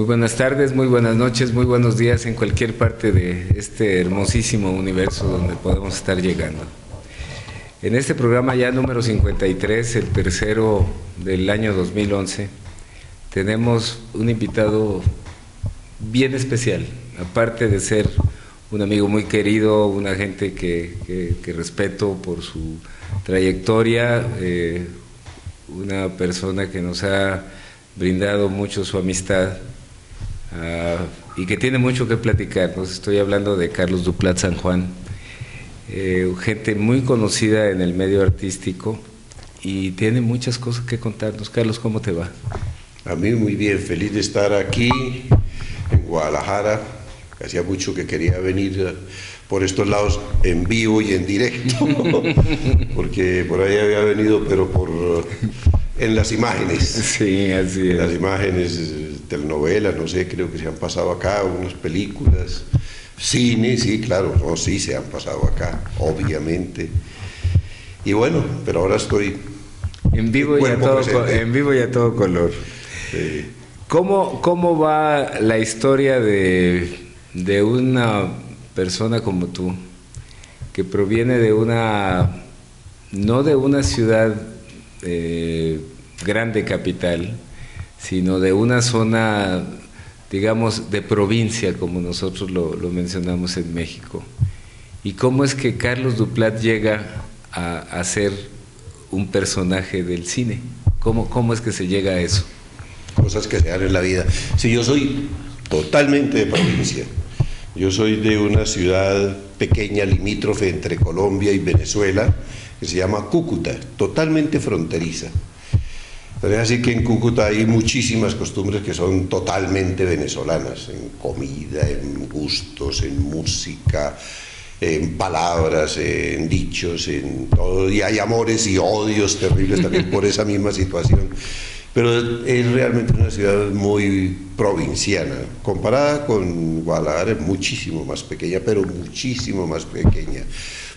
Muy buenas tardes, muy buenas noches, muy buenos días en cualquier parte de este hermosísimo universo donde podemos estar llegando. En este programa ya número 53, el tercero del año 2011, tenemos un invitado bien especial, aparte de ser un amigo muy querido, una gente que respeto por su trayectoria, una persona que nos ha brindado mucho su amistad y que tiene mucho que platicar. Nos estoy hablando de Carlos Duplat San Juan, gente muy conocida en el medio artístico y tiene muchas cosas que contarnos. Carlos, ¿cómo te va? A mí muy bien, feliz de estar aquí en Guadalajara. Hacía mucho que quería venir por estos lados en vivo y en directo, porque por ahí había venido, pero en las imágenes. Sí, así es. En las imágenes, telenovelas, no sé, creo que se han pasado acá, unas películas, cine, sí, claro, no, sí se han pasado acá, obviamente. Y bueno, pero ahora estoy en vivo y a todo color. Sí. ¿Cómo va la historia de una persona como tú, que proviene de no de una ciudad grande capital, sino de una zona, digamos, de provincia, como nosotros lo mencionamos en México? ¿Y cómo es que Carlos Duplat llega a ser un personaje del cine? ¿Cómo es que se llega a eso? Cosas que se dan en la vida. Sí, yo soy totalmente de provincia. Yo soy de una ciudad pequeña, limítrofe entre Colombia y Venezuela, que se llama Cúcuta, totalmente fronteriza. Pero es así que en Cúcuta hay muchísimas costumbres que son totalmente venezolanas, en comida, en gustos, en música, en palabras, en dichos, en todo, y hay amores y odios terribles también por esa misma situación. Pero es realmente una ciudad muy provinciana, comparada con Guadalajara es muchísimo más pequeña, pero muchísimo más pequeña.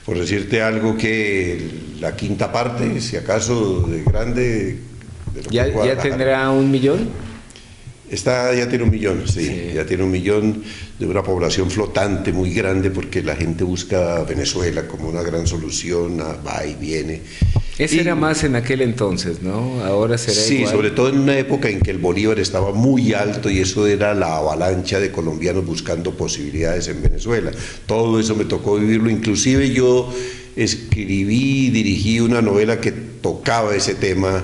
Por decirte algo, que la quinta parte, si acaso, de grande... ¿Ya tendrá 1 millón? Ya tiene 1 millón, sí, ya tiene 1 millón, de una población flotante muy grande, porque la gente busca Venezuela como una gran solución, va y viene. Ese era más en aquel entonces, ¿no? Ahora será sí, igual. Sobre todo en una época en que el bolívar estaba muy alto y eso era la avalancha de colombianos buscando posibilidades en Venezuela. Todo eso me tocó vivirlo, inclusive yo escribí y dirigí una novela que tocaba ese tema,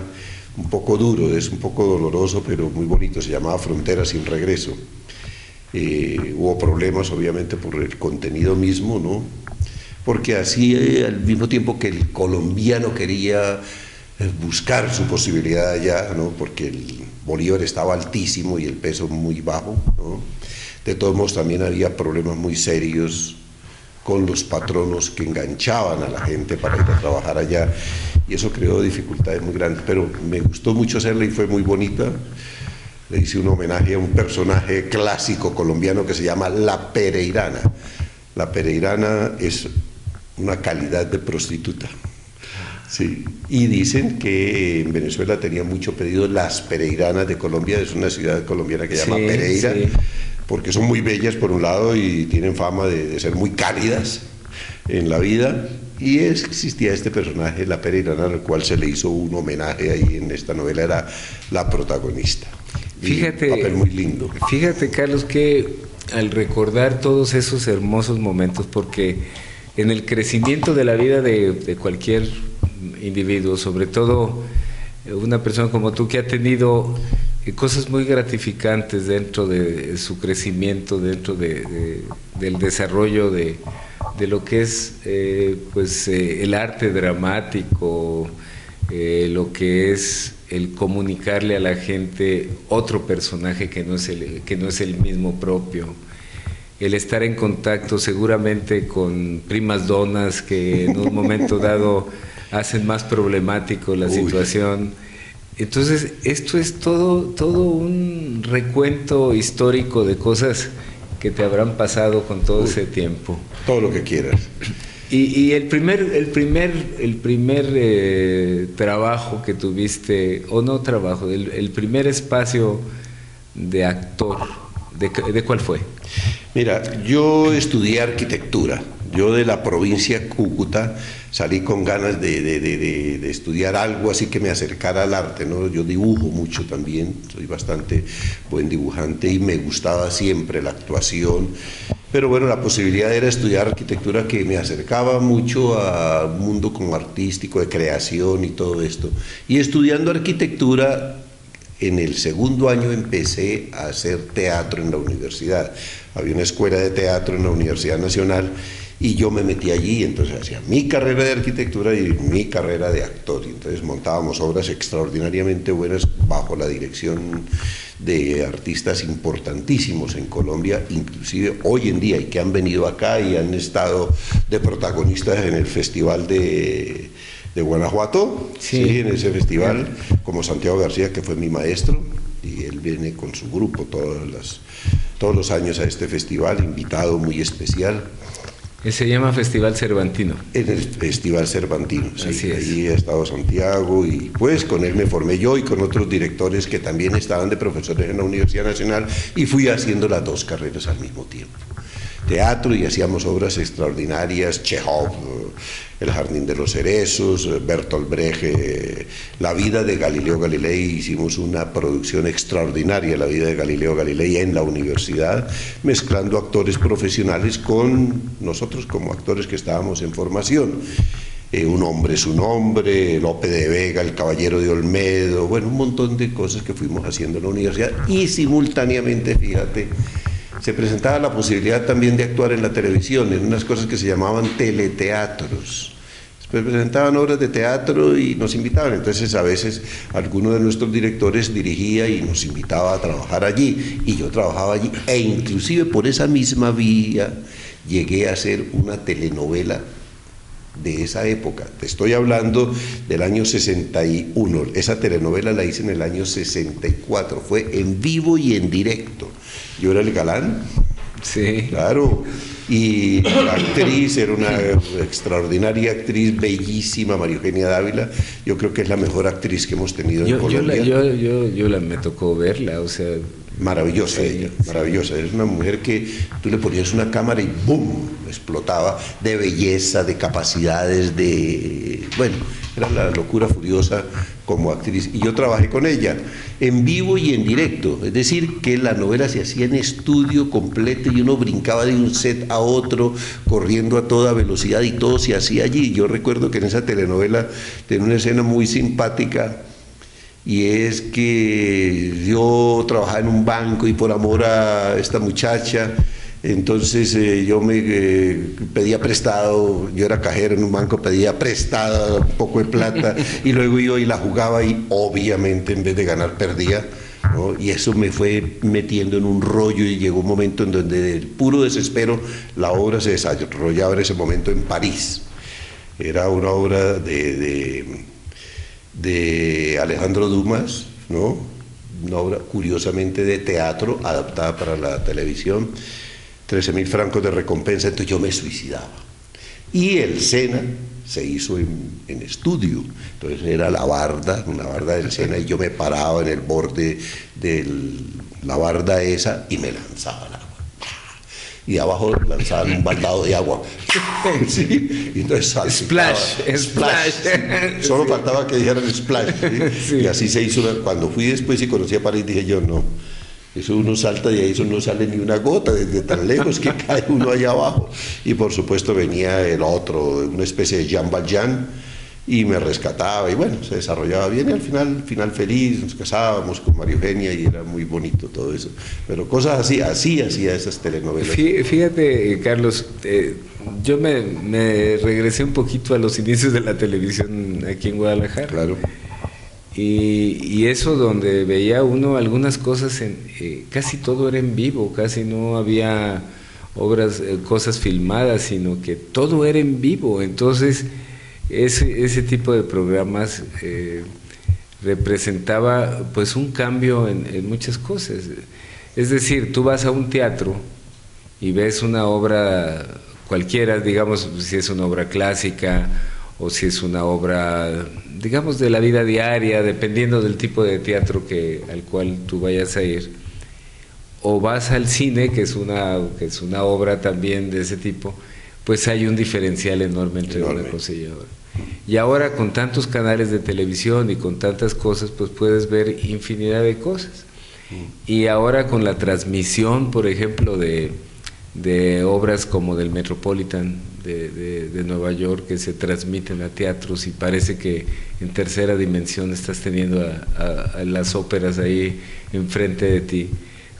un poco duro, es un poco doloroso, pero muy bonito, se llamaba Fronteras sin regreso. Hubo problemas, obviamente, por el contenido mismo, ¿no? Porque así, al mismo tiempo que el colombiano quería buscar su posibilidad allá, ¿no? Porque el bolívar estaba altísimo y el peso muy bajo, ¿no? De todos modos, también había problemas muy serios con los patronos que enganchaban a la gente para ir a trabajar allá, y eso creó dificultades muy grandes, pero me gustó mucho hacerla y fue muy bonita. Le hice un homenaje a un personaje clásico colombiano que se llama La Pereirana. La Pereirana es una calidad de prostituta. Sí. Y dicen que en Venezuela tenía mucho pedido las pereiranas de Colombia, es una ciudad colombiana que se llama Pereira, sí, porque son muy bellas por un lado y tienen fama de ser muy cálidas en la vida. Y existía este personaje, la Pereirana, al cual se le hizo un homenaje ahí en esta novela, era la protagonista. Fíjate, un papel muy lindo. Fíjate, Carlos, que al recordar todos esos hermosos momentos, porque en el crecimiento de la vida de cualquier individuo, sobre todo una persona como tú que ha tenido cosas muy gratificantes dentro de su crecimiento, dentro del desarrollo de lo que es el arte dramático, lo que es el comunicarle a la gente otro personaje que no es el mismo propio, el estar en contacto seguramente con primas donas que en un momento dado hacen más problemático la situación. Entonces esto es todo un recuento histórico de cosas que te habrán pasado con todo ese tiempo. Todo lo que quieras. Y el primer trabajo que tuviste, o no trabajo, el primer espacio de actor, ¿de cuál fue? Mira, yo estudié arquitectura. Yo de la provincia Cúcuta salí con ganas de estudiar algo así que me acercara al arte, ¿no? Yo dibujo mucho también, soy bastante buen dibujante y me gustaba siempre la actuación. Pero bueno, la posibilidad era estudiar arquitectura, que me acercaba mucho al mundo como artístico, de creación y todo esto. Y estudiando arquitectura, en el segundo año empecé a hacer teatro en la universidad. Había una escuela de teatro en la Universidad Nacional y yo me metí allí, entonces hacía mi carrera de arquitectura y mi carrera de actor. Y entonces montábamos obras extraordinariamente buenas bajo la dirección de artistas importantísimos en Colombia, inclusive hoy en día, y que han venido acá y han estado de protagonistas en el festival de Guanajuato, sí, en ese festival, como Santiago García, que fue mi maestro, y él viene con su grupo todos los años a este festival, invitado muy especial. Se llama Festival Cervantino. En el Festival Cervantino, sí. Así es. Ahí ha estado Santiago y pues con él me formé yo y con otros directores que también estaban de profesores en la Universidad Nacional, y fui haciendo las dos carreras al mismo tiempo. Teatro, y hacíamos obras extraordinarias, Chekhov, El Jardín de los Cerezos, Bertolt Brecht, La vida de Galileo Galilei. Hicimos una producción extraordinaria, La vida de Galileo Galilei, en la universidad, mezclando actores profesionales con nosotros como actores que estábamos en formación. Un hombre es un hombre, Lope de Vega, El caballero de Olmedo, bueno, un montón de cosas que fuimos haciendo en la universidad, y simultáneamente, fíjate, se presentaba la posibilidad también de actuar en la televisión, en unas cosas que se llamaban teleteatros. Después presentaban obras de teatro y nos invitaban, entonces a veces alguno de nuestros directores dirigía y nos invitaba a trabajar allí, y yo trabajaba allí, e inclusive por esa misma vía llegué a hacer una telenovela de esa época. Te estoy hablando del año 61, esa telenovela la hice en el año 64, fue en vivo y en directo. Yo era el galán, sí, claro, y la actriz era una extraordinaria actriz, bellísima, María Eugenia Dávila. Yo creo que es la mejor actriz que hemos tenido en Colombia. Me tocó verla, o sea, maravillosa ella, maravillosa. Es una mujer que tú le ponías una cámara y ¡boom!, explotaba, de belleza, de capacidades, bueno, era la locura furiosa como actriz. Y yo trabajé con ella en vivo y en directo, es decir, que la novela se hacía en estudio completo y uno brincaba de un set a otro, corriendo a toda velocidad, y todo se hacía allí. Yo recuerdo que en esa telenovela tenía una escena muy simpática, y es que yo trabajaba en un banco y por amor a esta muchacha, entonces yo me pedía prestado, yo era cajero en un banco, pedía prestado un poco de plata y luego yo y la jugaba, y obviamente en vez de ganar perdía, ¿no? Y eso me fue metiendo en un rollo, y llegó un momento en donde del puro desespero la obra se desarrollaba en ese momento en París. Era una obra de Alejandro Dumas, ¿no? Una obra curiosamente de teatro adaptada para la televisión, 13.000 francos de recompensa, entonces yo me suicidaba. Y el Sena se hizo en estudio, entonces era la barda, una barda del Sena, y yo me paraba en el borde de la barda esa y me lanzaba al agua. Y de abajo lanzaban un baldado de agua. Sí, y entonces salpicaba. Splash. Sí. Solo faltaba que dijeran splash. ¿Sí? Sí. Y así se hizo. Cuando fui después y conocí a París, dije yo, no, eso uno salta de ahí, eso no sale ni una gota, desde tan lejos que cae uno allá abajo. Y por supuesto venía el otro, una especie de Jean Valjean, y me rescataba, y bueno, se desarrollaba bien, y al final feliz, nos casábamos con María Eugenia y era muy bonito todo eso. Pero cosas así hacía esas telenovelas. Fíjate, Carlos, yo me regresé un poquito a los inicios de la televisión aquí en Guadalajara. Claro. Y eso donde veía uno algunas cosas, casi todo era en vivo, casi no había obras, cosas filmadas, sino que todo era en vivo. Entonces ese tipo de programas representaba pues un cambio en muchas cosas. Es decir, tú vas a un teatro y ves una obra cualquiera, digamos, si es una obra clásica o si es una obra, digamos, de la vida diaria, dependiendo del tipo de teatro al cual tú vayas a ir, o vas al cine, que es una obra también de ese tipo, pues hay un diferencial enorme entre una cosa y otra. Y ahora con tantos canales de televisión y con tantas cosas, pues puedes ver infinidad de cosas. Y ahora con la transmisión, por ejemplo, de obras como del Metropolitan de Nueva York, que se transmiten a teatros y parece que en tercera dimensión estás teniendo a las óperas ahí enfrente de ti.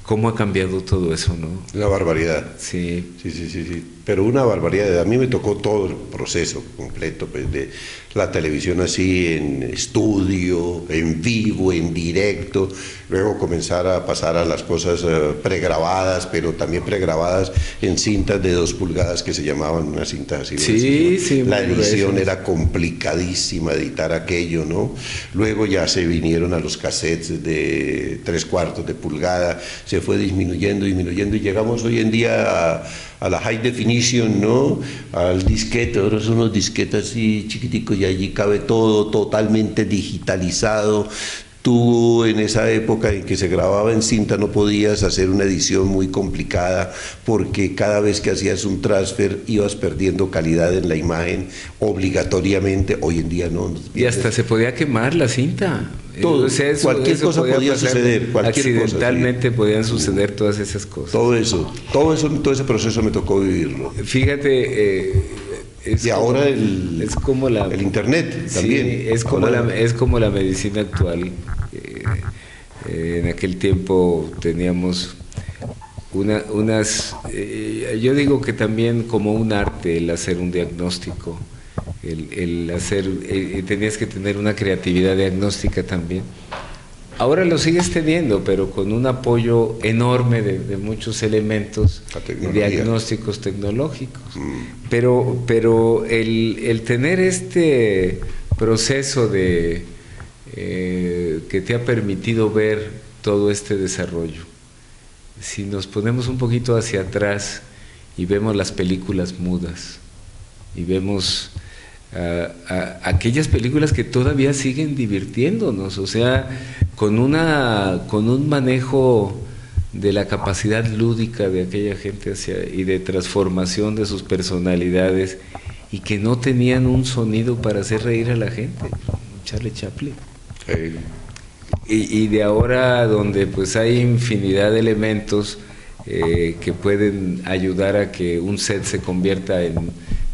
¿Cómo ha cambiado todo eso, no? Una barbaridad. Sí. Sí. Pero una barbaridad. A mí me tocó todo el proceso completo, pues, de la televisión así en estudio, en vivo, en directo. Luego comenzar a pasar a las cosas pregrabadas, pero también pregrabadas en cintas de 2 pulgadas que se llamaban unas cintas así. Sí, la edición era complicadísima, editar aquello, ¿no? Luego ya se vinieron a los cassettes de 3/4 de pulgada, se fue disminuyendo y llegamos hoy en día a la high definition, ¿no? Al disquete. Ahora son unos disquetes así chiquiticos y allí cabe todo totalmente digitalizado. Tú en esa época en que se grababa en cinta no podías hacer una edición muy complicada porque cada vez que hacías un transfer ibas perdiendo calidad en la imagen obligatoriamente. Hoy en día no. Y hasta se podía quemar la cinta. Todo, o sea, cualquier cosa podía suceder, accidentalmente podían suceder todas esas cosas. Todo ese proceso me tocó vivirlo. Fíjate, y ahora el internet también. Sí, es como la medicina actual. En aquel tiempo teníamos yo digo que también como un arte el hacer un diagnóstico. Tenías que tener una creatividad diagnóstica también. Ahora lo sigues teniendo, pero con un apoyo enorme de muchos elementos diagnósticos tecnológicos. Pero el tener este proceso que te ha permitido ver todo este desarrollo, si nos ponemos un poquito hacia atrás y vemos las películas mudas y vemos aquellas películas que todavía siguen divirtiéndonos, o sea, con un manejo de la capacidad lúdica de aquella gente y de transformación de sus personalidades, y que no tenían un sonido para hacer reír a la gente. Charlie Chaplin. Y de ahora, donde pues hay infinidad de elementos que pueden ayudar a que un set se convierta en,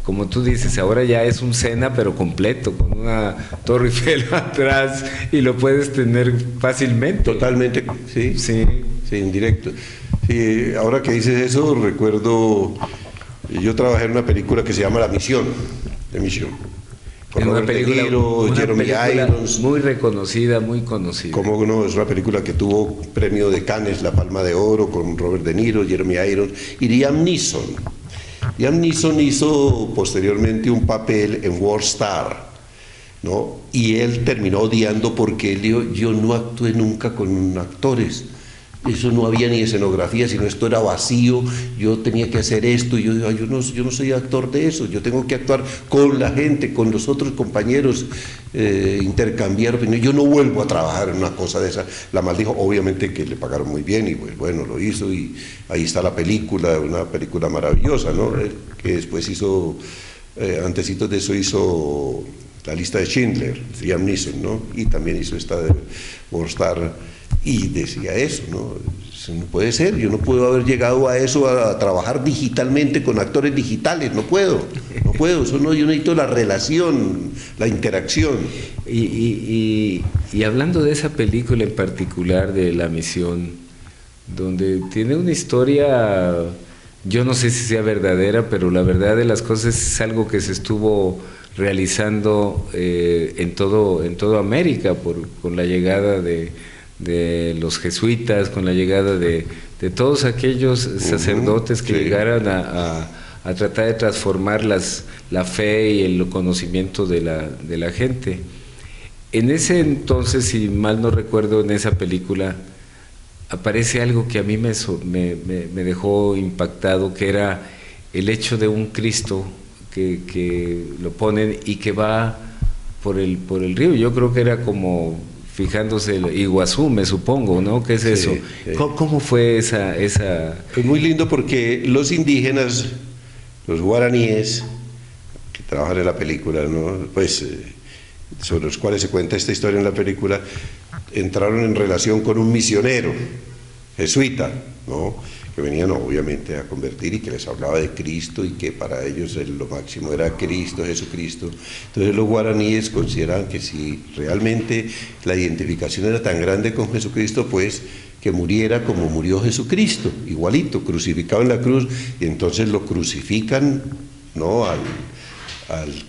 como tú dices, ahora ya es un Sena pero completo, con una Torre Eiffel atrás, y lo puedes tener fácilmente. Totalmente, sí, en directo. Sí, ahora que dices eso, recuerdo, yo trabajé en una película que se llama La Misión, con Robert De Niro, Jeremy Irons. Muy reconocida, muy conocida. Como no, es una película que tuvo premio de Cannes, la Palma de Oro, con Robert De Niro, Jeremy Irons y Liam Neeson. Liam Neeson hizo posteriormente un papel en World Star, ¿no? Y él terminó odiando porque él dijo: yo no actué nunca con actores, eso no había ni escenografía, sino esto era vacío, yo tenía que hacer esto, y yo digo: yo no soy actor de eso, yo tengo que actuar con la gente, con los otros compañeros, intercambiar opiniones, yo no vuelvo a trabajar en una cosa de esa. La maldijo, obviamente que le pagaron muy bien, y pues bueno, lo hizo, y ahí está la película, una película maravillosa, ¿no? Que después hizo, antecitos de eso hizo La Lista de Schindler, Liam Neeson, ¿no? Y también hizo esta de World Star. Y decía eso, ¿no? Eso no puede ser, yo no puedo haber llegado a eso, a trabajar digitalmente con actores digitales, no puedo, eso no, yo necesito la relación, la interacción. Y hablando de esa película en particular, de La Misión, donde tiene una historia, yo no sé si sea verdadera, pero la verdad de las cosas es algo que se estuvo realizando en todo América con la llegada de los jesuitas, con la llegada de todos aquellos sacerdotes que llegaran a tratar de transformar la fe y el conocimiento de la gente. En ese entonces, si mal no recuerdo, en esa película aparece algo que a mí me dejó impactado, que era el hecho de un Cristo que lo ponen y que va por el río. Yo creo que era como fijándose el Iguazú, me supongo, ¿no? ¿Qué es eso? Sí. ¿Cómo fue esa...? Es muy lindo porque los indígenas, los guaraníes, que trabajan en la película, ¿no? Pues sobre los cuales se cuenta esta historia en la película, entraron en relación con un misionero jesuita, ¿no? Que venían obviamente a convertir y que les hablaba de Cristo y que para ellos lo máximo era Cristo, Jesucristo. Entonces los guaraníes consideraban que si realmente la identificación era tan grande con Jesucristo, pues que muriera como murió Jesucristo, igualito, crucificado en la cruz, y entonces lo crucifican, ¿no? Al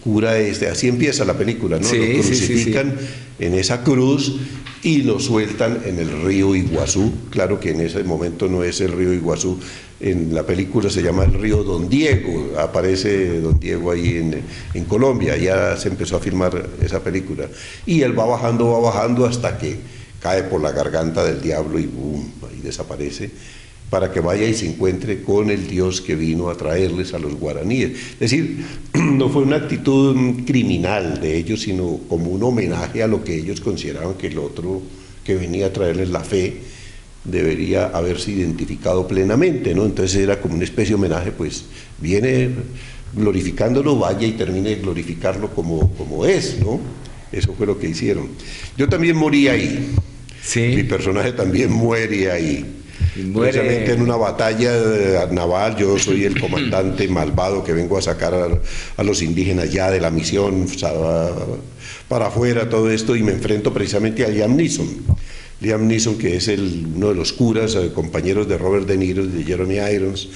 cura así empieza la película, ¿no? Sí, Lo crucifican en esa cruz y lo sueltan en el río Iguazú. Claro que en ese momento no es el río Iguazú, en la película se llama el río Don Diego, aparece Don Diego ahí en Colombia, ya se empezó a filmar esa película. Y él va bajando hasta que cae por la garganta del diablo y ¡boom!, ahí desaparece, para que vaya y se encuentre con el Dios que vino a traerles a los guaraníes. Es decir, no fue una actitud criminal de ellos, sino como un homenaje a lo que ellos consideraban que el otro que venía a traerles la fe debería haberse identificado plenamente, ¿no? Entonces era como una especie de homenaje, pues viene glorificándolo, vaya y termine de glorificarlo como es, ¿no? Eso fue lo que hicieron. Yo también morí ahí. Sí. Mi personaje también muere ahí. Precisamente en una batalla naval. Yo soy el comandante malvado que vengo a sacar a los indígenas ya de la misión para afuera, todo esto, y me enfrento precisamente a Liam Neeson. Liam Neeson, que es uno de los curas, compañeros de Robert De Niro, de Jeremy Irons,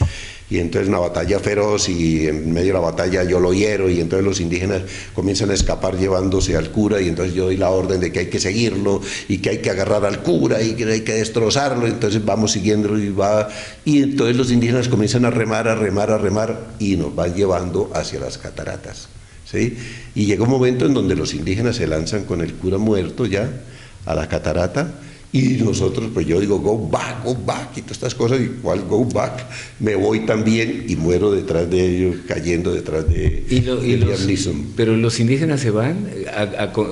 y entonces una batalla feroz, y en medio de la batalla yo lo hiero, y entonces los indígenas comienzan a escapar llevándose al cura, y entonces yo doy la orden de que hay que seguirlo, y que hay que agarrar al cura, y que hay que destrozarlo. Entonces vamos siguiéndolo, y entonces los indígenas comienzan a remar, y nos van llevando hacia las cataratas, ¿sí? Y llega un momento en donde los indígenas se lanzan con el cura muerto ya a la catarata, y nosotros, pues yo digo, go back, y todas estas cosas, y cuál go back, me voy también y muero detrás de ellos, cayendo detrás de Liam Neeson. Pero los indígenas se van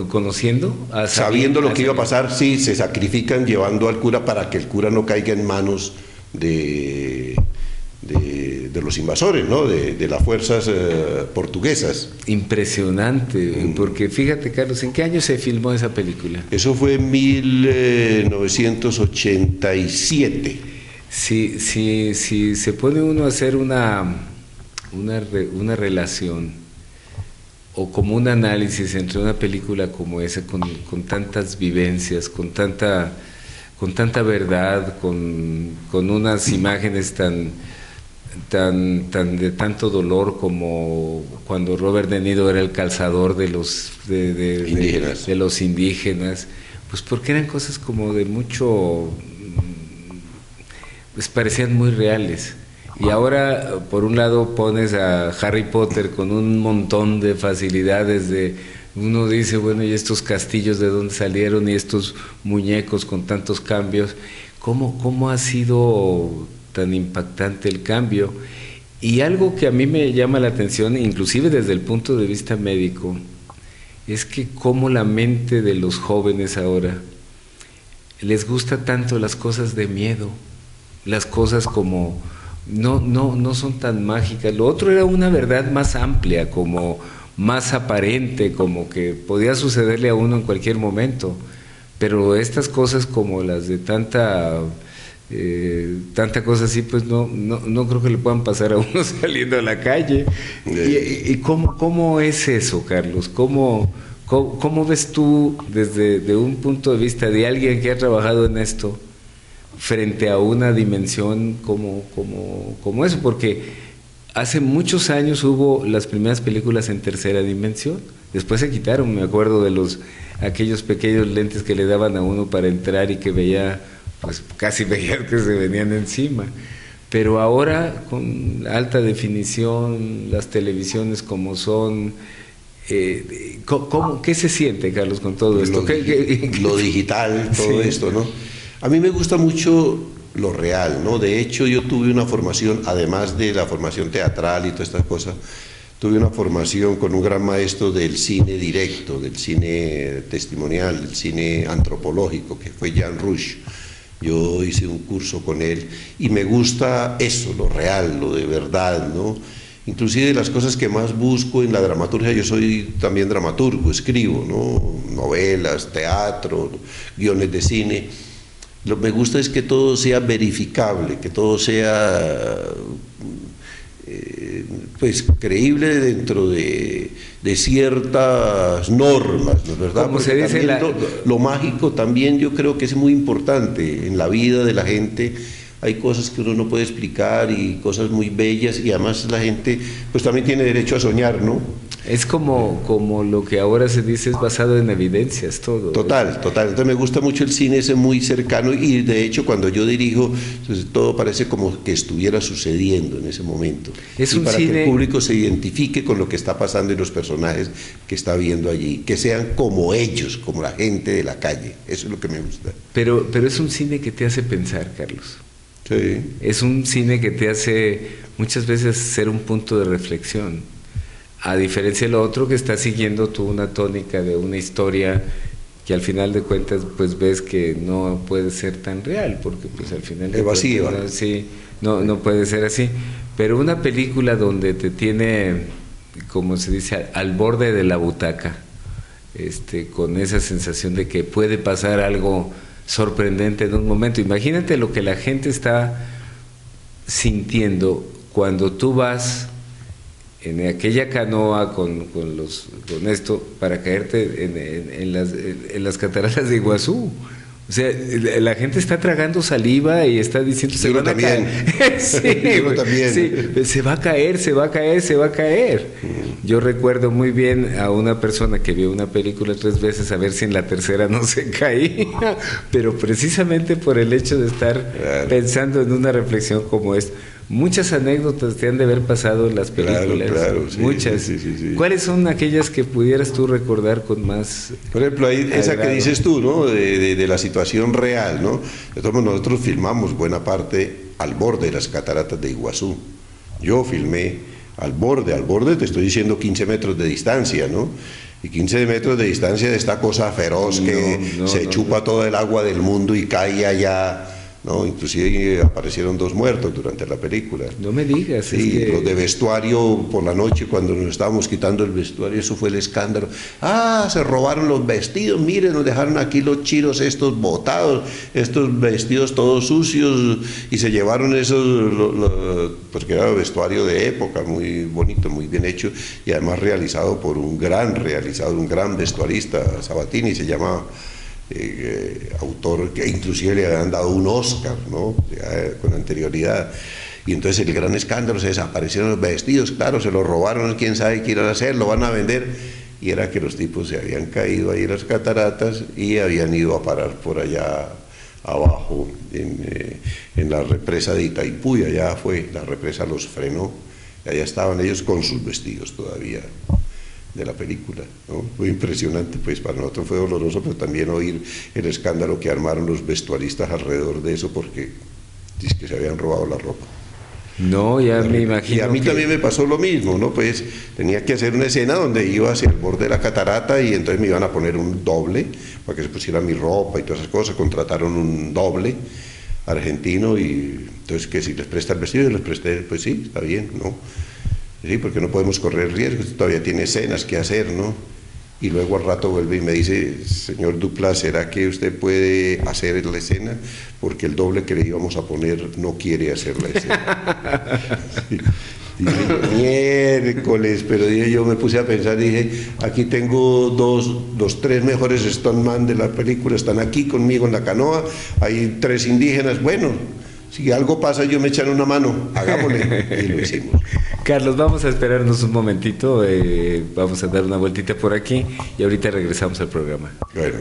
conociendo, sabiendo lo que iba a pasar, sí, se sacrifican llevando al cura para que el cura no caiga en manos de los invasores, ¿no? De las fuerzas portuguesas. Impresionante, porque fíjate, Carlos, ¿en qué año se filmó esa película? Eso fue en 1987. Si se pone uno a hacer una relación o como un análisis entre una película como esa, con tantas vivencias, con tanta verdad, con unas imágenes tan de tanto dolor, como cuando Robert De Niro era el calzador de los indígenas, pues porque eran cosas como de mucho, pues parecían muy reales. Y ahora por un lado pones a Harry Potter con un montón de facilidades, uno dice, bueno, ¿y estos castillos de dónde salieron? Y estos muñecos con tantos cambios, ¿cómo ha sido tan impactante el cambio? Y algo que a mí me llama la atención, inclusive desde el punto de vista médico, es que cómo la mente de los jóvenes ahora les gusta tanto las cosas de miedo, las cosas como no son tan mágicas. Lo otro era una verdad más amplia, como más aparente, como que podía sucederle a uno en cualquier momento, pero estas cosas como las de tanta cosa así, pues no creo que le puedan pasar a uno saliendo a la calle. ¿Y cómo es eso, Carlos? ¿Cómo ves tú desde un punto de vista de alguien que ha trabajado en esto frente a una dimensión como eso? Porque hace muchos años hubo las primeras películas en tercera dimensión, después se quitaron, me acuerdo de aquellos pequeños lentes que le daban a uno para entrar y que veía, pues casi veía que se venían encima. Pero ahora con alta definición, las televisiones como son, ¿qué se siente, Carlos, con todo esto? Lo digital, todo sí. Esto, ¿no? A mí me gusta mucho lo real, ¿no? De hecho, yo tuve una formación, además de la formación teatral y todas estas cosas, tuve una formación con un gran maestro del cine directo, del cine testimonial, del cine antropológico, que fue Jean Rouch. Yo hice un curso con él y me gusta eso, lo real, lo de verdad, ¿no? Inclusive las cosas que más busco en la dramaturgia, yo soy también dramaturgo, escribo, ¿no? Novelas, teatro, guiones de cine. Lo que me gusta es que todo sea verificable, que todo sea pues creíble dentro de ciertas normas, ¿no es verdad? Como se dice lo mágico también yo creo que es muy importante en la vida de la gente. Hay cosas que uno no puede explicar y cosas muy bellas, y además la gente pues también tiene derecho a soñar, ¿no? Es como lo que ahora se dice, es basado en evidencias todo. Total. Entonces me gusta mucho el cine ese muy cercano, y de hecho cuando yo dirijo, pues, todo parece como que estuviera sucediendo en ese momento. Es y un para cine... que el público se identifique con lo que está pasando en los personajes que está viendo allí, que sean como ellos, como la gente de la calle. Eso es lo que me gusta. Pero es un cine que te hace pensar, Carlos. Sí. Es un cine que te hace muchas veces ser un punto de reflexión, a diferencia de lo otro que está siguiendo tú una tónica de una historia que al final de cuentas pues ves que no puede ser tan real, porque pues al final de cuentas, sí, no puede ser así. Pero una película donde te tiene, como se dice, al borde de la butaca, con esa sensación de que puede pasar algo sorprendente en un momento. Imagínate lo que la gente está sintiendo cuando tú vas en aquella canoa con esto para caerte en las cataratas de Iguazú. O sea, la gente está tragando saliva y está diciendo se van a caer. Sí, también. Sí, se va a caer. Yo recuerdo muy bien a una persona que vio una película 3 veces a ver si en la tercera no se caía, pero precisamente por el hecho de estar pensando en una reflexión como esta. Muchas anécdotas te han de haber pasado en las películas. Claro, sí, muchas. Sí. ¿Cuáles son aquellas que pudieras tú recordar con más? Por ejemplo, ahí, esa que dices tú, ¿no? De la situación real, ¿no? Nosotros filmamos buena parte al borde de las cataratas de Iguazú. Yo filmé al borde, te estoy diciendo 15 metros de distancia, ¿no? Y 15 metros de distancia de esta cosa feroz que se chupa todo el agua del mundo y cae allá. No, inclusive aparecieron 2 muertos durante la película. No me digas. Sí, es que... los de vestuario por la noche, cuando nos estábamos quitando el vestuario, eso fue el escándalo. Se robaron los vestidos, miren, nos dejaron aquí los chiros estos botados, estos vestidos todos sucios, y se llevaron esos, porque era vestuario de época, muy bonito, muy bien hecho, y además realizado por un gran vestuarista, Sabatini se llamaba. Autor que inclusive le habían dado un Oscar, ¿no? Con anterioridad. Y entonces el gran escándalo, se desaparecieron los vestidos, claro, se los robaron, quién sabe qué iban a hacer, lo van a vender. Y era que los tipos se habían caído ahí en las cataratas y habían ido a parar por allá abajo en la represa de Itaipú, y allá fue, la represa los frenó, y allá estaban ellos con sus vestidos todavía de la película, ¿no? Fue impresionante, pues para nosotros fue doloroso, pero también oír el escándalo que armaron los vestuaristas alrededor de eso, porque dice que se habían robado la ropa. No, ya me imagino. Y a mí también me pasó lo mismo, ¿no? Pues tenía que hacer una escena donde iba hacia el borde de la catarata, y entonces me iban a poner un doble para que se pusiera mi ropa y todas esas cosas. Contrataron un doble argentino, y entonces que si les presta el vestido, yo les presté, pues sí, está bien, ¿no? Sí, porque no podemos correr riesgos, todavía tiene escenas que hacer, ¿no? Y luego al rato vuelve y me dice, señor Dupla, ¿será que usted puede hacer la escena? Porque el doble que le íbamos a poner no quiere hacer la escena. Sí. Dije, miércoles, pero dije, yo me puse a pensar, dije, aquí tengo los 3 mejores stuntman de la película, están aquí conmigo en la canoa, hay 3 indígenas, bueno, si algo pasa, yo me echan una mano, hagámosle, y lo hicimos. Carlos, vamos a esperarnos un momentito, vamos a dar una vueltita por aquí y ahorita regresamos al programa. Bueno.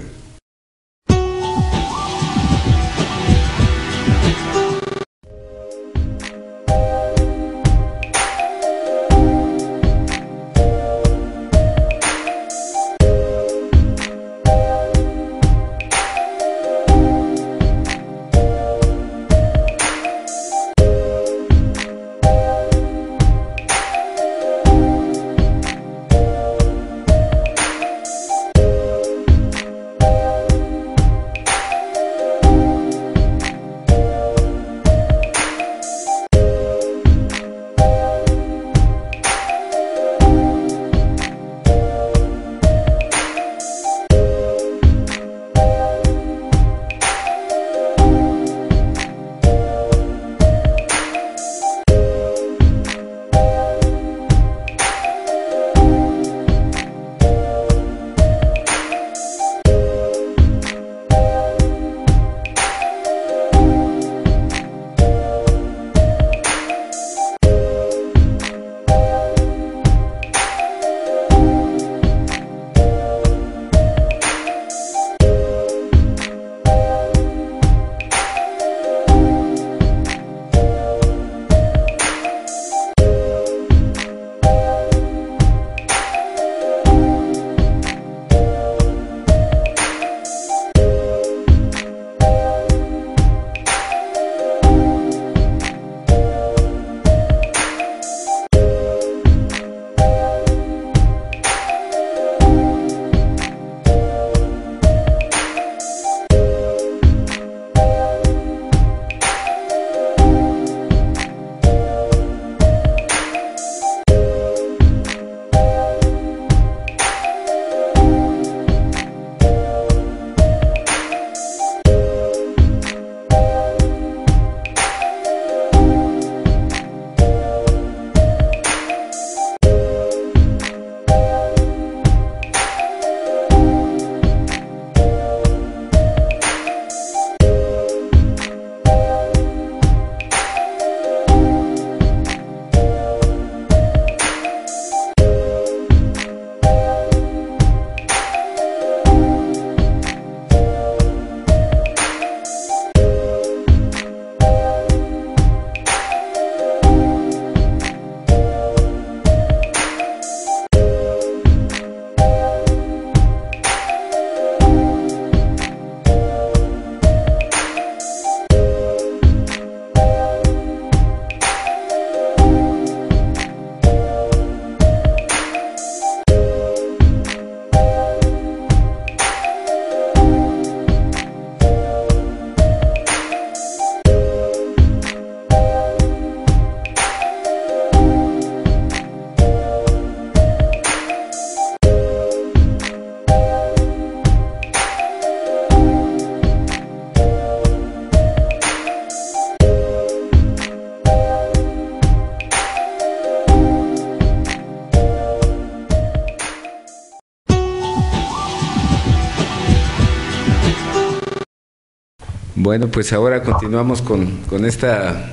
Bueno, pues ahora continuamos con esta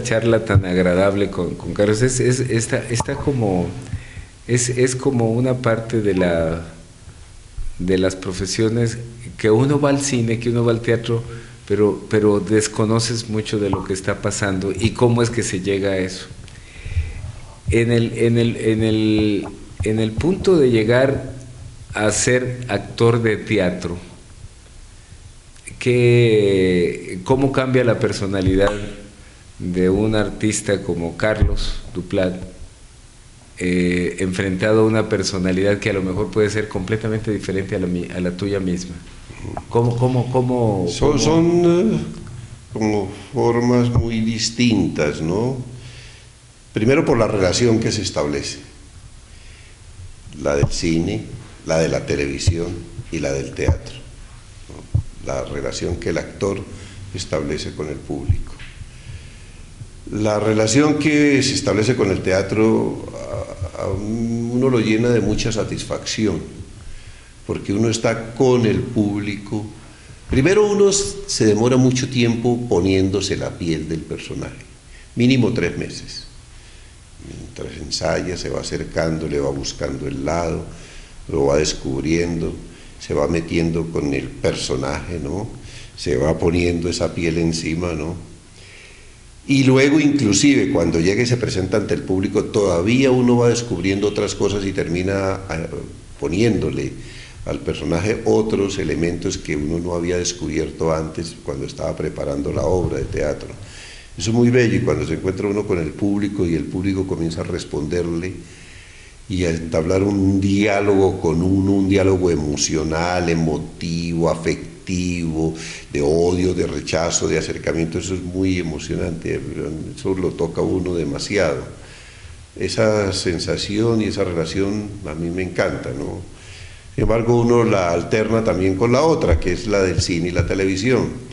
charla tan agradable con Carlos. Está como, es como una parte de las profesiones que uno va al cine, que uno va al teatro, pero desconoces mucho de lo que está pasando y cómo es que se llega a eso. En el punto de llegar a ser actor de teatro, ¿cómo cambia la personalidad de un artista como Carlos Duplat enfrentado a una personalidad que a lo mejor puede ser completamente diferente a la tuya misma? Son como formas muy distintas, ¿no? Primero por la relación que se establece, la del cine, la de la televisión y la del teatro, ¿no? La relación que el actor establece con el público. La relación que se establece con el teatro a uno lo llena de mucha satisfacción, porque uno está con el público. Primero uno se demora mucho tiempo poniéndose la piel del personaje, mínimo 3 meses. Mientras ensaya, se va acercando, le va buscando el lado, lo va descubriendo, se va metiendo con el personaje, ¿no? Se va poniendo esa piel encima, ¿no? Y luego, inclusive, cuando llega y se presenta ante el público, todavía uno va descubriendo otras cosas y termina poniéndole al personaje otros elementos que uno no había descubierto antes cuando estaba preparando la obra de teatro. Eso es muy bello, y cuando se encuentra uno con el público y el público comienza a responderle y a entablar un diálogo con uno, un diálogo emocional, emotivo, afectivo, de odio, de rechazo, de acercamiento, eso es muy emocionante, eso lo toca a uno demasiado. Esa sensación y esa relación a mí me encanta, ¿no? Sin embargo, uno la alterna también con la otra, que es la del cine y la televisión.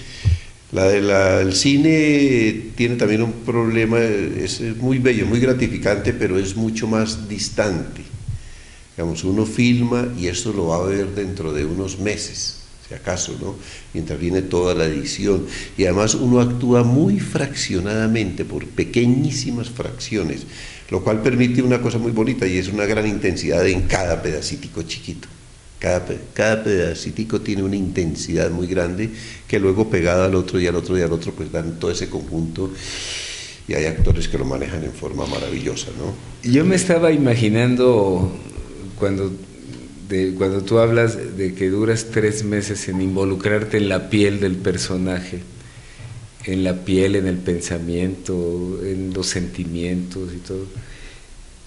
El cine tiene también un problema, es muy bello, muy gratificante, pero es mucho más distante. Digamos, uno filma y esto lo va a ver dentro de unos meses, si acaso, ¿no? Mientras viene toda la edición. Y además uno actúa muy fraccionadamente, por pequeñísimas fracciones, lo cual permite una cosa muy bonita, y es una gran intensidad en cada pedacitico chiquito. Cada pedacitico tiene una intensidad muy grande que luego pegada al otro y al otro y al otro pues dan todo ese conjunto, y hay actores que lo manejan en forma maravillosa, ¿no? Yo me estaba imaginando cuando tú hablas de que duras 3 meses en involucrarte en la piel del personaje, en la piel, en el pensamiento, en los sentimientos y todo.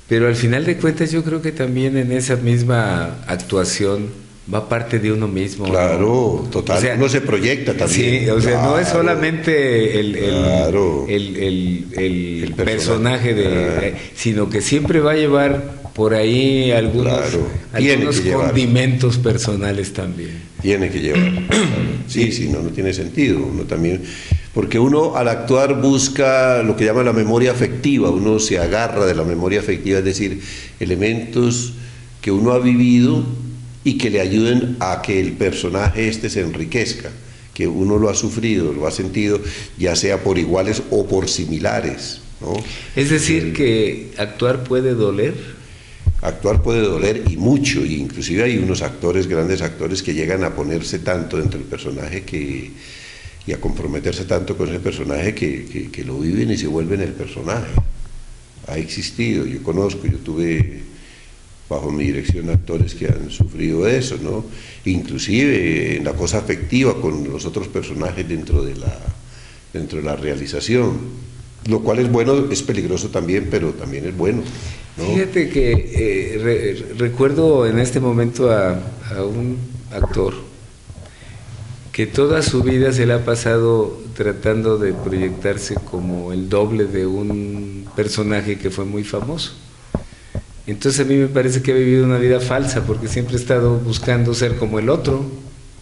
Pero al final de cuentas yo creo que también en esa misma actuación va parte de uno mismo. Claro, ¿no? total, o sea, uno se proyecta también. Sí, o sea, claro, no es solamente el personaje, sino que siempre va a llevar por ahí algunos condimentos personales también. Tiene que llevar. Sí, no tiene sentido. Uno también... Porque uno al actuar busca lo que llama la memoria afectiva, uno se agarra de la memoria afectiva, es decir, elementos que uno ha vivido y que le ayuden a que el personaje se enriquezca, que uno lo ha sufrido, lo ha sentido, ya sea por iguales o por similares, ¿no? Es decir, que actuar puede doler. Actuar puede doler, y mucho, y inclusive hay unos actores, grandes actores, que llegan a ponerse tanto dentro del personaje y a comprometerse tanto con ese personaje que lo viven y se vuelven el personaje. Ha existido, yo conozco, yo tuve bajo mi dirección actores que han sufrido eso, ¿no? Inclusive en la cosa afectiva con los otros personajes dentro de la realización, lo cual es bueno, es peligroso también, pero también es bueno, ¿no? Fíjate que recuerdo en este momento a un actor que toda su vida se le ha pasado tratando de proyectarse como el doble de un personaje que fue muy famoso. Entonces a mí me parece que ha vivido una vida falsa, porque siempre ha estado buscando ser como el otro.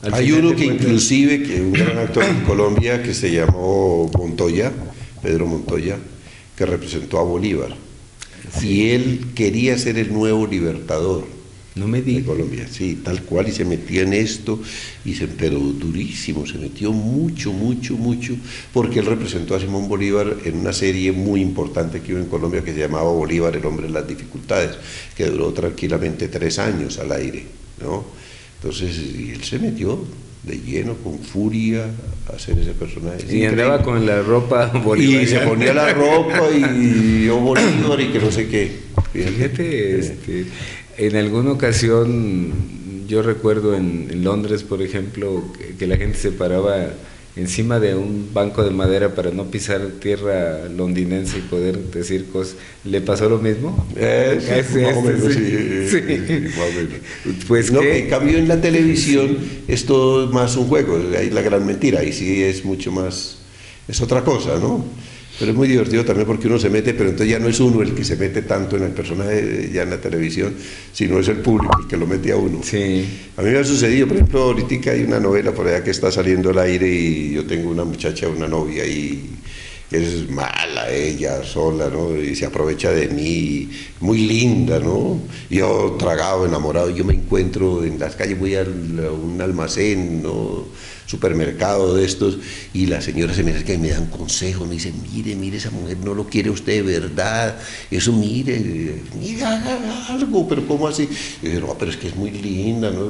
Hay uno que inclusive, que un gran actor en Colombia que se llamó Montoya, Pedro Montoya, que representó a Bolívar. Sí. Y él quería ser el nuevo libertador. No me de digas. Colombia, sí, tal cual, y se metió en esto, pero durísimo, se metió mucho, mucho, mucho, porque él representó a Simón Bolívar en una serie muy importante que hubo en Colombia que se llamaba Bolívar, el hombre en las dificultades, que duró tranquilamente 3 años al aire, ¿no? Entonces, y él se metió de lleno, con furia, a hacer ese personaje. Y andaba con la ropa bolivariana. Y se ponía la ropa y yo Bolívar y que no sé qué. Fíjate, en alguna ocasión, yo recuerdo en Londres, por ejemplo, que la gente se paraba encima de un banco de madera para no pisar tierra londinense y poder decir cosas. ¿Le pasó lo mismo? Más o menos, sí. Más o menos. Pues no, en cambio en la televisión es todo más un juego, ahí la gran mentira, ahí sí es mucho más, es otra cosa, ¿no? Pero es muy divertido también porque uno se mete, pero entonces ya no es uno el que se mete tanto en el personaje ya en la televisión, sino es el público el que lo mete a uno. Sí. A mí me ha sucedido, por ejemplo, ahorita hay una novela por allá que está saliendo al aire y yo tengo una muchacha, una novia y es mala ella sola, ¿no? Y se aprovecha de mí, muy linda, ¿no? Yo tragado, enamorado, yo me encuentro en las calles, voy a un almacén, ¿no? Supermercado de estos, y la señora se me acerca y me dan consejos, me dice, mire, esa mujer no lo quiere usted de verdad, eso mire, haga algo, pero ¿cómo así? Y yo, no, pero es que es muy linda, ¿no?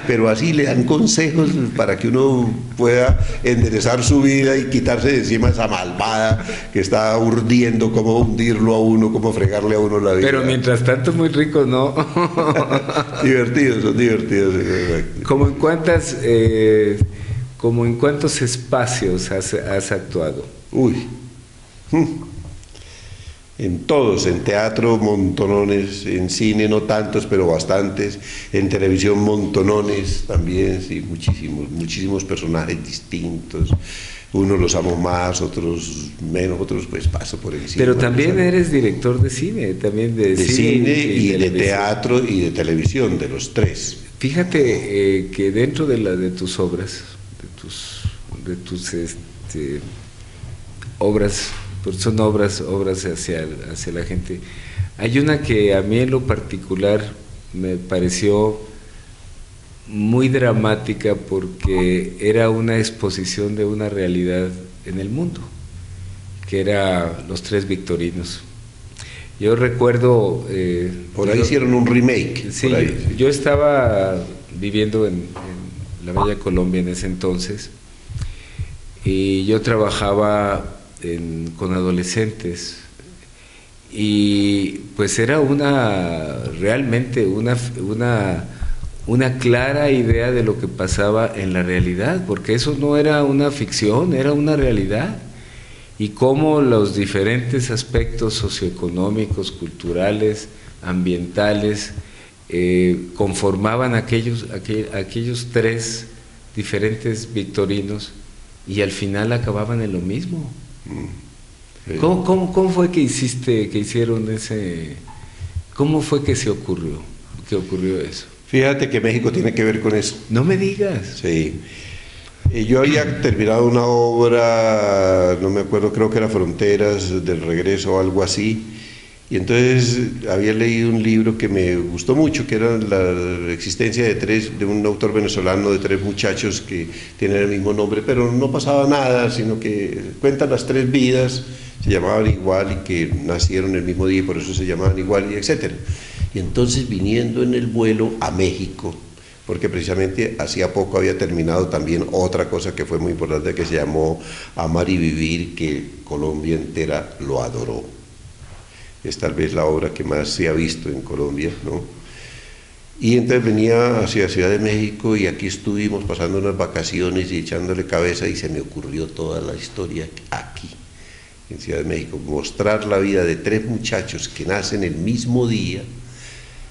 Pero así le dan consejos para que uno pueda enderezar su vida y quitarse de encima esa malvada que está urdiendo, cómo hundirlo a uno, cómo fregarle a uno la vida. Pero mientras tanto muy rico, ¿no? Divertidos, son divertidos. ¿Cómo en cuántos espacios has actuado? Uy, en todos, en teatro montonones, en cine no tantos, pero bastantes, en televisión montonones también, sí, muchísimos personajes distintos. Unos los amo más, otros menos, otros pues paso por encima. Pero también eres director de cine, también de cine y de teatro y de televisión, de los tres. Fíjate que dentro de tus obras, obras, pues son obras hacia la gente, hay una que a mí en lo particular me pareció muy dramática porque era una exposición de una realidad en el mundo, que era Los Tres Victorinos. Yo recuerdo... por ahí hicieron un remake. Sí, yo estaba viviendo en la bella Colombia en ese entonces y yo trabajaba con adolescentes y pues era realmente una clara idea de lo que pasaba en la realidad, porque eso no era una ficción, era una realidad. Y cómo los diferentes aspectos socioeconómicos, culturales, ambientales, conformaban aquellos tres diferentes victorinos y al final acababan en lo mismo. Sí. ¿Cómo fue que hicieron ese? ¿Cómo fue que ocurrió eso? Fíjate que México tiene que ver con eso. No me digas. Sí. Yo había terminado una obra, no me acuerdo, creo que era Fronteras del Regreso o algo así, y entonces había leído un libro que me gustó mucho, que era la existencia de un autor venezolano de 3 muchachos que tienen el mismo nombre, pero no pasaba nada, sino que cuentan las 3 vidas, se llamaban igual y que nacieron el mismo día y por eso se llamaban igual, y etcétera. Y entonces viniendo en el vuelo a México, porque precisamente hacía poco había terminado también otra cosa que fue muy importante, que se llamó Amar y Vivir, que Colombia entera lo adoró. Es tal vez la obra que más se ha visto en Colombia, ¿no? Y entonces venía hacia Ciudad de México y aquí estuvimos pasando unas vacaciones y echándole cabeza y se me ocurrió toda la historia aquí, en Ciudad de México, mostrar la vida de 3 muchachos que nacen el mismo día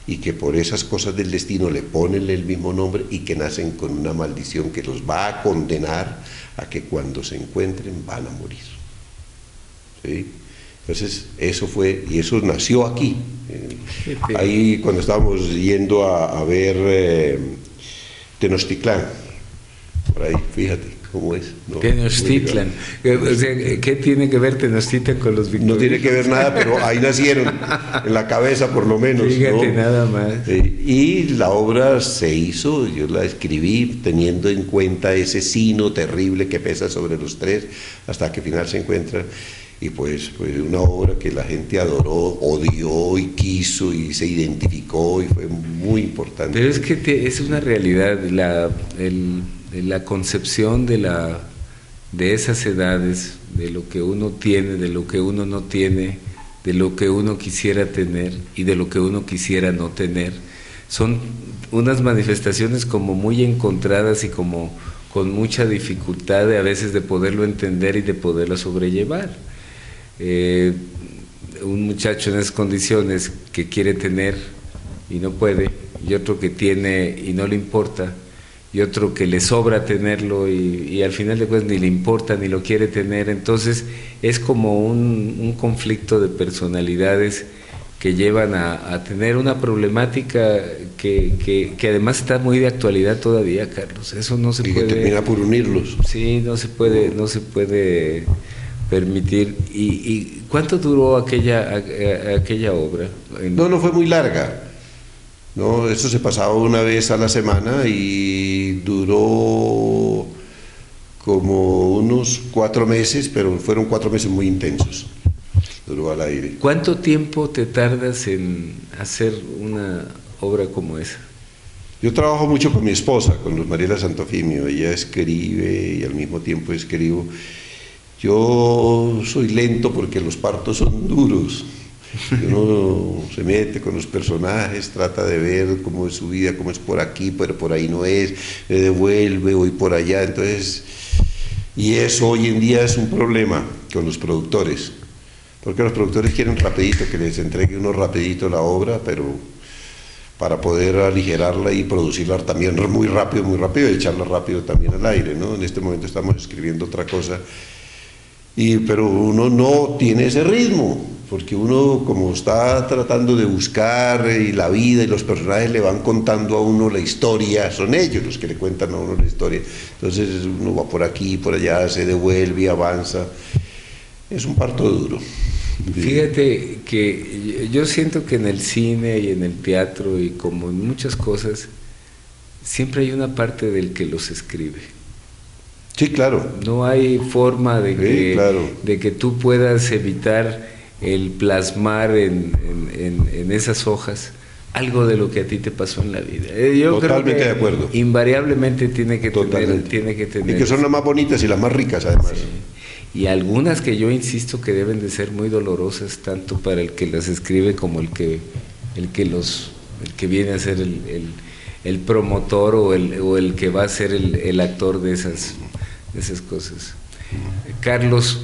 y que por esas cosas del destino le ponen el mismo nombre y que nacen con una maldición que los va a condenar a que cuando se encuentren van a morir. ¿Sí? Entonces eso fue, y eso nació aquí. Ahí cuando estábamos yendo a ver Tenochtitlán, por ahí, fíjate. ¿cómo es? No, Tenochtitlan. O sea, ¿qué tiene que ver Tenochtitlan con los victorianos? No tiene que ver nada, pero ahí nacieron, en la cabeza por lo menos. Fíjate, ¿no? nada más. Y la obra se hizo, yo la escribí teniendo en cuenta ese sino terrible que pesa sobre los tres, hasta que al final se encuentra. Y pues una obra que la gente adoró, odió y quiso y se identificó y fue muy importante. Pero es que es una realidad, la concepción de esas edades, de lo que uno tiene, de lo que uno no tiene, de lo que uno quisiera tener y de lo que uno quisiera no tener, son unas manifestaciones como muy encontradas y como con mucha dificultad a veces de poderlo entender y de poderlo sobrellevar. Un muchacho en esas condiciones que quiere tener y no puede, y otro que tiene y no le importa, y otro que le sobra tenerlo y al final de cuentas ni le importa ni lo quiere tener, entonces es como un conflicto de personalidades que llevan a tener una problemática que además está muy de actualidad todavía, Carlos. Eso no se puede. Y que termina por unirlos. Sí, no se puede permitir. ¿Y cuánto duró aquella obra? No fue muy larga. No, eso se pasaba una vez a la semana y duró como unos 4 meses, pero fueron 4 meses muy intensos. Duró al aire. ¿Cuánto tiempo te tardas en hacer una obra como esa? Yo trabajo mucho con mi esposa, con Luz Mariela Santofimio. Ella escribe y al mismo tiempo escribo. Yo soy lento porque los partos son duros. Uno se mete con los personajes, trata de ver cómo es su vida, cómo es por aquí, pero por ahí no es, le devuelve, voy por allá, entonces, y eso hoy en día es un problema con los productores, porque los productores quieren rapidito, que les entregue uno rapidito la obra, pero para poder aligerarla y producirla también muy rápido, y echarla rápido también al aire, ¿no? En este momento estamos escribiendo otra cosa, pero uno no tiene ese ritmo, porque uno como está tratando de buscar y la vida y los personajes le van contando a uno la historia, son ellos los que le cuentan a uno la historia, entonces uno va por aquí, por allá, se devuelve y avanza, es un parto duro. Fíjate que yo siento que en el cine y en el teatro y como en muchas cosas, siempre hay una parte del que los escribe. Sí, claro. No hay forma de que, claro, de que tú puedas evitar el plasmar en esas hojas algo de lo que a ti te pasó en la vida. Yo totalmente creo que de acuerdo. Invariablemente tiene que tener. Y que son las más bonitas y las más ricas además. Sí. Y algunas que yo insisto que deben de ser muy dolorosas, tanto para el que las escribe como el que viene a ser el promotor o el que va a ser el actor de esas cosas. Carlos,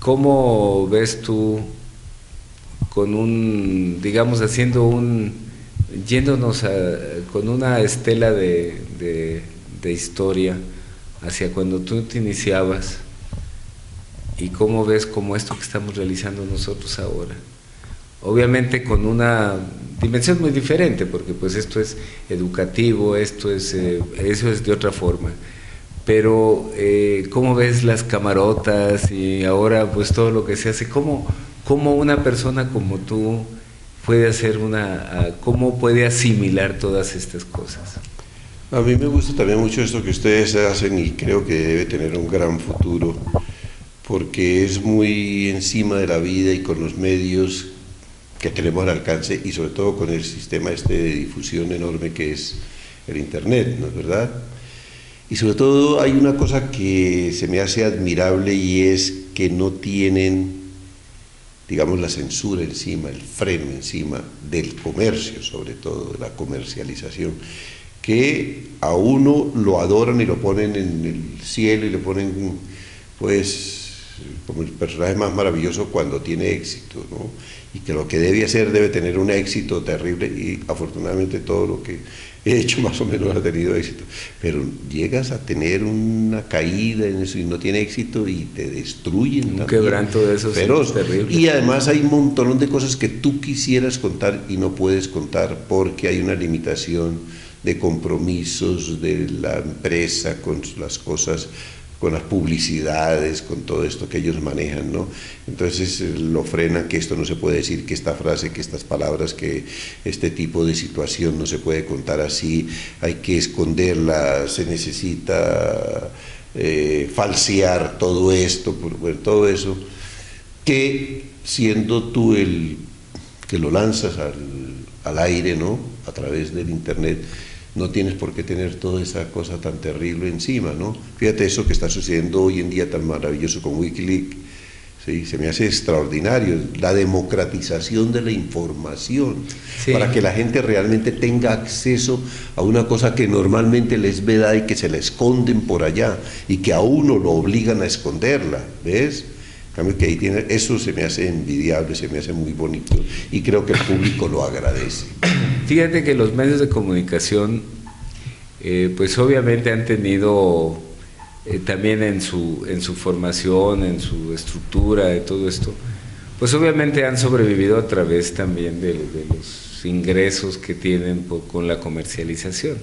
¿cómo ves tú con digamos, yéndonos con una estela de historia hacia cuando tú te iniciabas, y cómo ves como esto que estamos realizando nosotros ahora? Obviamente con una dimensión muy diferente, porque pues esto es educativo, eso es de otra forma. Pero ¿cómo ves las camarotas y ahora pues todo lo que se hace? ¿Cómo una persona como tú puede hacer cómo puede asimilar todas estas cosas? A mí me gusta también mucho esto que ustedes hacen y creo que debe tener un gran futuro, porque es muy encima de la vida y con los medios que tenemos al alcance y sobre todo con el sistema de difusión enorme que es el internet, ¿no es verdad? Y sobre todo hay una cosa que se me hace admirable y es que no tienen, digamos, la censura encima, el freno encima del comercio, sobre todo, de la comercialización, que a uno lo adoran y lo ponen en el cielo y le ponen, pues, como el personaje más maravilloso cuando tiene éxito, ¿no? Y que lo que debe hacer debe tener un éxito terrible y afortunadamente todo lo que he hecho más o menos ha tenido éxito, pero llegas a tener una caída en eso y no tiene éxito y te destruyen. Un quebranto de esos feroz. Terrible. Y además hay un montón de cosas que tú quisieras contar y no puedes contar porque hay una limitación de compromisos de la empresa con las cosas con las publicidades, con todo esto que ellos manejan, ¿no? Entonces lo frenan, que esto no se puede decir, que esta frase, que estas palabras, que este tipo de situación no se puede contar así, hay que esconderla, se necesita falsear todo esto, bueno, todo eso, que siendo tú el que lo lanzas al aire, ¿no? A través del internet, no tienes por qué tener toda esa cosa tan terrible encima, ¿no? Fíjate eso que está sucediendo hoy en día tan maravilloso con Wikileaks, ¿sí? Se me hace extraordinario, la democratización de la información, sí, para que la gente realmente tenga acceso a una cosa que normalmente les vedada y que se la esconden por allá, y que a uno lo obligan a esconderla, ¿ves? Cambio que ahí tiene, eso se me hace envidiable, se me hace muy bonito, y creo que el público lo agradece. Fíjate que los medios de comunicación, pues obviamente han tenido también en su formación, en su estructura, de todo esto, pues obviamente han sobrevivido a través también de los ingresos que tienen con la comercialización.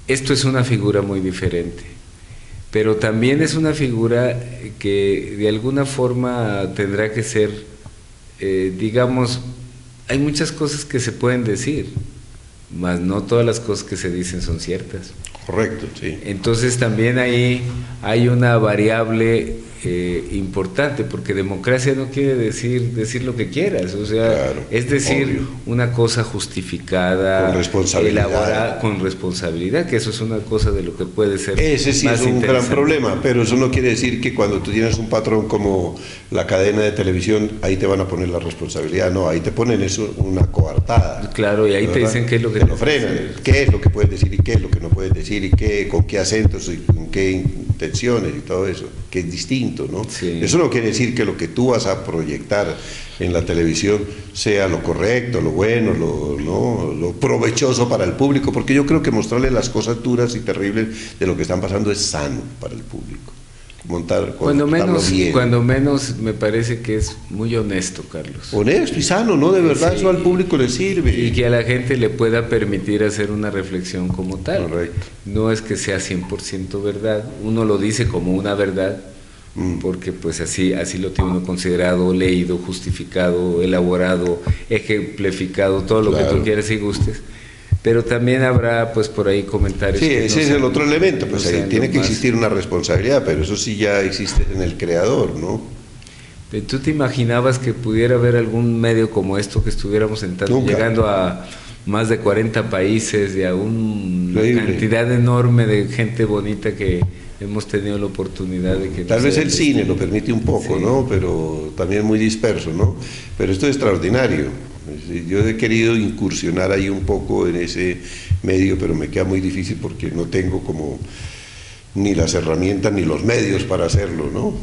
Esto es una figura muy diferente, pero también es una figura que de alguna forma tendrá que ser, digamos, hay muchas cosas que se pueden decir, mas no todas las cosas que se dicen son ciertas. Correcto, sí. Entonces también ahí hay una variable importante, porque democracia no quiere decir lo que quieras, o sea, claro, es decir, obvio, una cosa justificada, con responsabilidad, elaborada con responsabilidad, que eso es una cosa de lo que puede ser. Ese sí es un gran problema, pero eso no quiere decir que cuando tú tienes un patrón como la cadena de televisión, ahí te van a poner la responsabilidad, no, ahí te ponen eso, una coartada. Claro, y ahí te dicen qué es lo que te lo frenan, qué es lo que puedes decir y qué es lo que no puedes decir, y qué, con qué acentos y con qué intenciones y todo eso, que es distinto, ¿no? Sí. Eso no quiere decir que lo que tú vas a proyectar en la televisión sea lo correcto, lo bueno, lo provechoso para el público, porque yo creo que mostrarle las cosas duras y terribles de lo que están pasando es sano para el público. Cuando menos me parece que es muy honesto, Carlos. Honesto y sano, ¿no? De verdad, sí, eso al público le sirve. Y que a la gente le pueda permitir hacer una reflexión como tal. Correcto. No es que sea 100% verdad, uno lo dice como una verdad, porque pues así lo tiene uno considerado, leído, justificado, elaborado, ejemplificado, todo lo claro, que tú quieras y gustes. Pero también habrá pues por ahí comentarios. Sí, ese es el otro elemento, pues ahí tiene que existir una responsabilidad, pero eso sí ya existe en el creador, ¿no? ¿Tú te imaginabas que pudiera haber algún medio como esto, que estuviéramos llegando a más de 40 países y a una cantidad enorme de gente bonita que hemos tenido la oportunidad de que... Tal vez el cine lo permite un poco, sí, ¿no? Pero también muy disperso, ¿no? Pero esto es extraordinario. Yo he querido incursionar ahí un poco en ese medio, pero me queda muy difícil porque no tengo como ni las herramientas ni los medios para hacerlo, ¿no?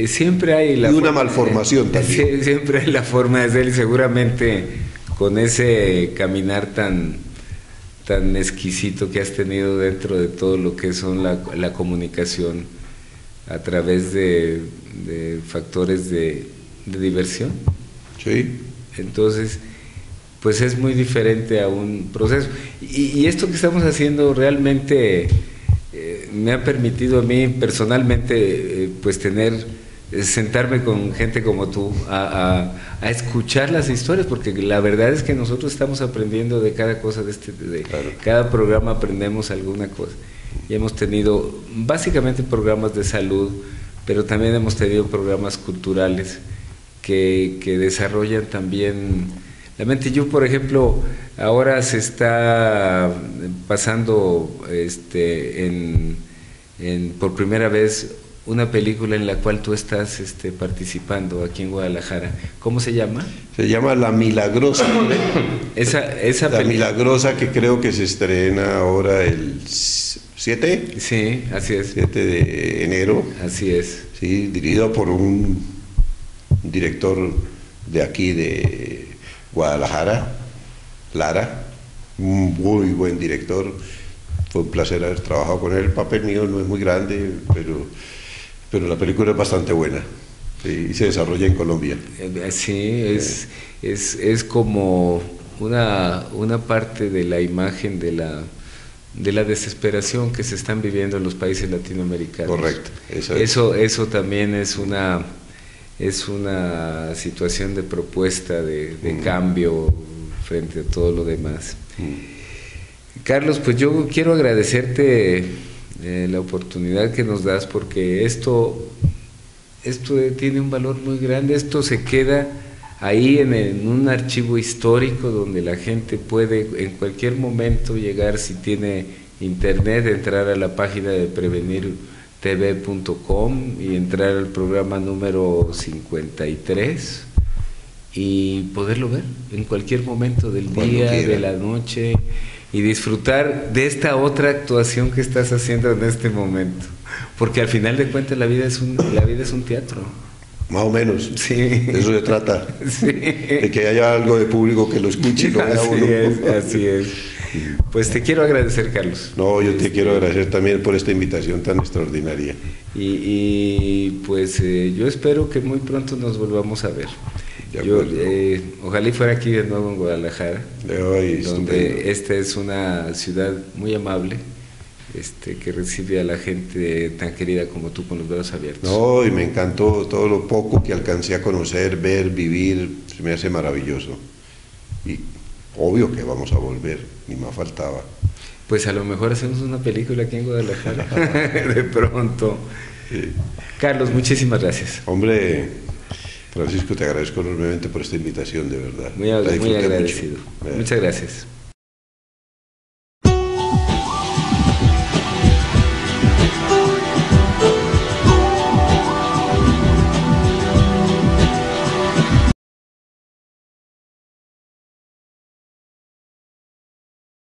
Siempre hay y una malformación también. Siempre hay la forma de hacer, y seguramente con ese caminar tan exquisito que has tenido dentro de todo lo que son la comunicación a través de factores de diversión. Sí. Entonces, pues es muy diferente a un proceso. Y esto que estamos haciendo realmente me ha permitido a mí personalmente pues sentarme con gente como tú a escuchar las historias, porque la verdad es que nosotros estamos aprendiendo de cada cosa, claro, cada programa aprendemos alguna cosa. Y hemos tenido básicamente programas de salud, pero también hemos tenido programas culturales que desarrollan también la mente. Yo, por ejemplo, ahora se está pasando por primera vez una película en la cual tú estás participando aquí en Guadalajara. ¿Cómo se llama? Se llama La Milagrosa. La Milagrosa, que creo que se estrena ahora el 7. Sí, así es. 7 de enero. Así es. Sí, dirigido por un director de aquí de Guadalajara, Lara, un muy buen director. Fue un placer haber trabajado con él. El papel mío no es muy grande, pero la película es bastante buena, sí, y se desarrolla en Colombia. Sí, es como una parte de la imagen de de la desesperación que se están viviendo en los países latinoamericanos. Correcto. Eso también es una situación de propuesta, de cambio frente a todo lo demás. Carlos, pues yo quiero agradecerte la oportunidad que nos das, porque esto tiene un valor muy grande. Esto se queda ahí en un archivo histórico donde la gente puede en cualquier momento llegar, si tiene internet, entrar a la página de prevenirtv.com y entrar al programa número 53 y poderlo ver en cualquier momento del día, de la noche, y disfrutar de esta otra actuación que estás haciendo en este momento, porque al final de cuentas la vida es un teatro. Más o menos. Sí. De eso se trata. Sí. De que haya algo de público que lo escuche y lo vea uno. Así es. Pues te quiero agradecer, Carlos. No, yo te quiero agradecer también por esta invitación tan extraordinaria. Y pues yo espero que muy pronto nos volvamos a ver. Ojalá y fuera aquí de nuevo en Guadalajara, donde esta es una ciudad muy amable, que recibe a la gente tan querida como tú con los brazos abiertos. No, y me encantó todo lo poco que alcancé a conocer, ver, vivir, se me hace maravilloso. Y obvio que vamos a volver, ni más faltaba. Pues a lo mejor hacemos una película aquí en Guadalajara, de pronto. Sí. Carlos, muchísimas gracias. Hombre, Francisco, te agradezco enormemente por esta invitación, de verdad. Muy agradecido. Muchas gracias.